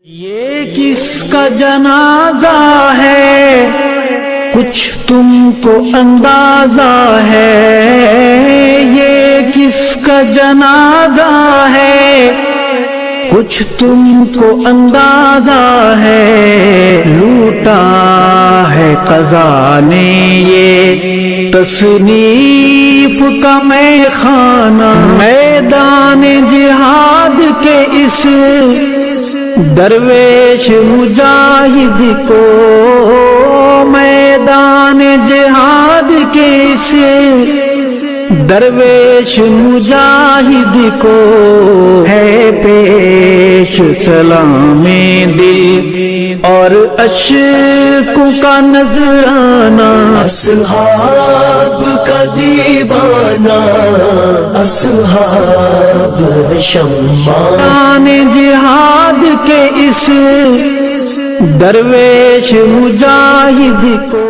یہ کس کا جنازہ ہے کچھ تم کو اندازہ ہے، یہ کس کا جنازہ ہے کچھ تم کو اندازہ ہے، لوٹا ہے قضا نے یہ تصنیف کا میں خانہ، میدان جہاد کے اس درویش مجاہد کو، میدان جہاد کے اس درویش مجاہد کو ہے پیش سلام دل اور اشکوں کا نذرانہ، اصحاب کا دیوانہ، اصحاب شمع جہاد کے اس درویش مجاہد کو